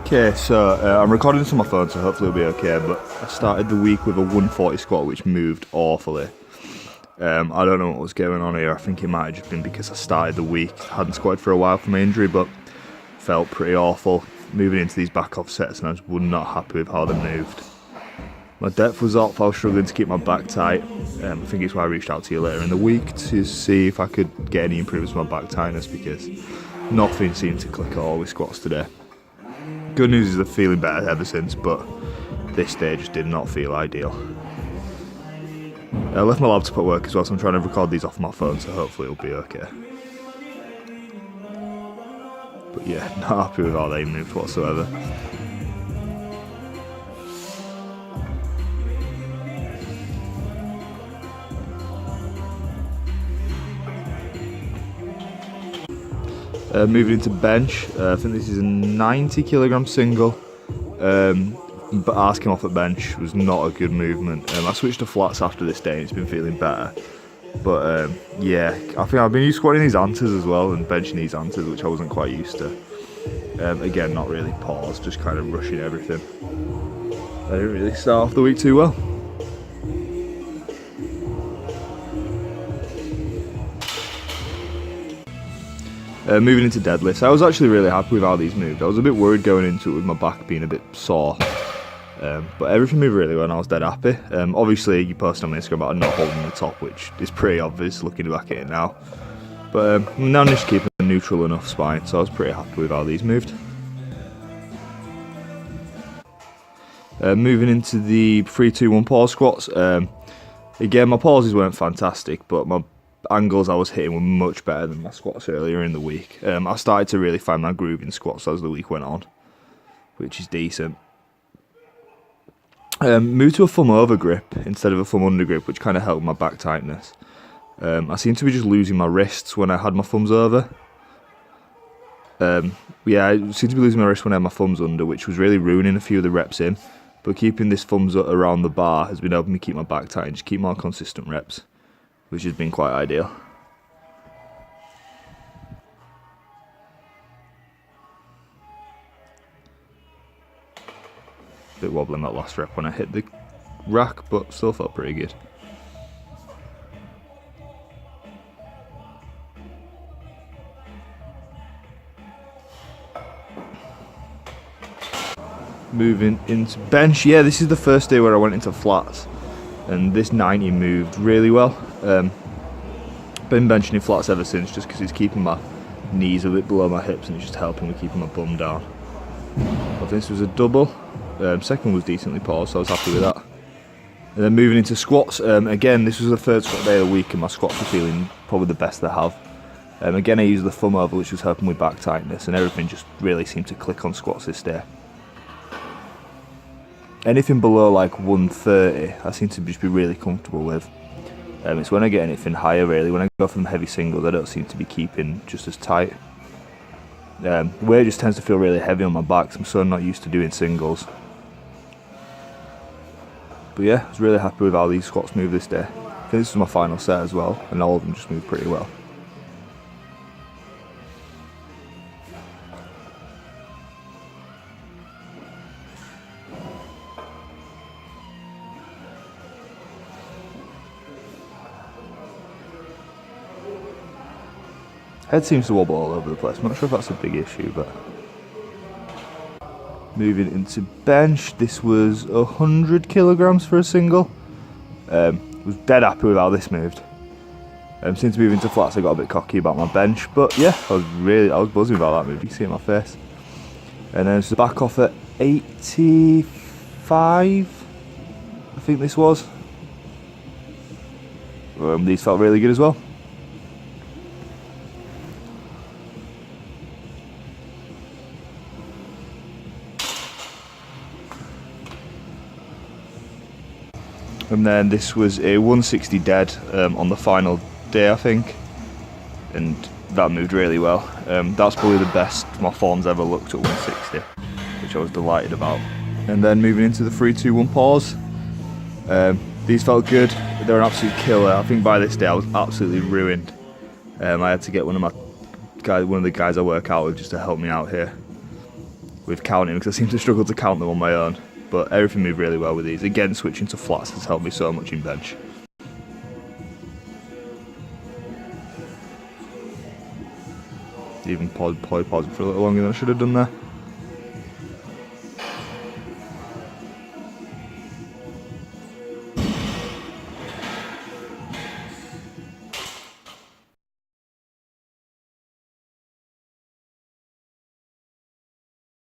Okay, so I'm recording this on my phone, so hopefully it'll be okay, but I started the week with a 140 squat, which moved awfully. I don't know what was going on here. I think it might have just been because I started the week, hadn't squatted for a while from my injury, but felt pretty awful moving into these back off sets, and I was not happy with how they moved. My depth was off, I was struggling to keep my back tight. I think it's why I reached out to you later in the week to see if I could get any improvements with my back tightness, because nothing seemed to click at all with squats today. Good news is I'm feeling better ever since, but this day just did not feel ideal. I left my laptop at work as well, so I'm trying to record these off my phone, so hopefully it'll be okay. But yeah, not happy with how they moved whatsoever. Moving into bench, I think this is a 90 kilogram single, but asking off at bench was not a good movement. I switched to flats after this day and it's been feeling better. But yeah, I think I've been used to squatting these anters as well and benching these anters, which I wasn't quite used to. Again, not really paused, just kind of rushing everything. I didn't really start off the week too well. Moving into deadlifts, I was actually really happy with how these moved. I was a bit worried going into it with my back being a bit sore, but everything moved really well and I was dead happy. Obviously you posted on Instagram about not holding the top, which is pretty obvious looking back at it now, but now I'm just keeping a neutral enough spine, so I was pretty happy with how these moved. Moving into the 3-2-1 pause squats, again my pauses weren't fantastic, but my angles I was hitting were much better than my squats earlier in the week. I started to really find my groove in squats as the week went on, which is decent. Moved to a thumb over grip instead of a thumb under grip, which kind of helped my back tightness. I seemed to be just losing my wrists when I had my thumbs over. Yeah, I seemed to be losing my wrists when I had my thumbs under, which was really ruining a few of the reps in. But keeping this thumbs up around the bar has been helping me keep my back tight and just keep more consistent reps, which has been quite ideal. Bit wobbling that last rep when I hit the rack, but still felt pretty good. Moving into bench, yeah, this is the first day where I went into flats, and this 90 moved really well. Been benching in flats ever since, just because it's keeping my knees a bit below my hips and it's just helping with keeping my bum down. I think this was a double. Second was decently paused, so I was happy with that. And then moving into squats, again this was the third squat day of the week and my squats were feeling probably the best they have. Again I used the thumb over, which was helping with back tightness, and everything just really seemed to click on squats this day. Anything below like 130 I seem to just be really comfortable with. It's when I get anything higher really, when I go for them heavy singles I don't seem to be keeping just as tight. Weight just tends to feel really heavy on my back, so I'm so not used to doing singles. But yeah, I was really happy with how these squats moved this day. I think this was my final set as well, and all of them just moved pretty well. Head seems to wobble all over the place. I'm not sure if that's a big issue, but... Moving into bench, this was 100 kilograms for a single. Was dead happy with how this moved. Since moving to flats I got a bit cocky about my bench, but yeah, I was buzzing about that move, you can see it in my face. And then it's the back off at 85, I think this was. These felt really good as well. And then this was a 160 dead on the final day I think, and that moved really well. That's probably the best my form's ever looked at 160, which I was delighted about. And then moving into the 3-2-1 pause, these felt good, they're an absolute killer. I think by this day I was absolutely ruined. I had to get one of the guys I work out with just to help me out here. with counting because I seem to struggle to count them on my own. But everything moved really well with these. Again, switching to flats has helped me so much in bench. Even paused for a little longer than I should have done there.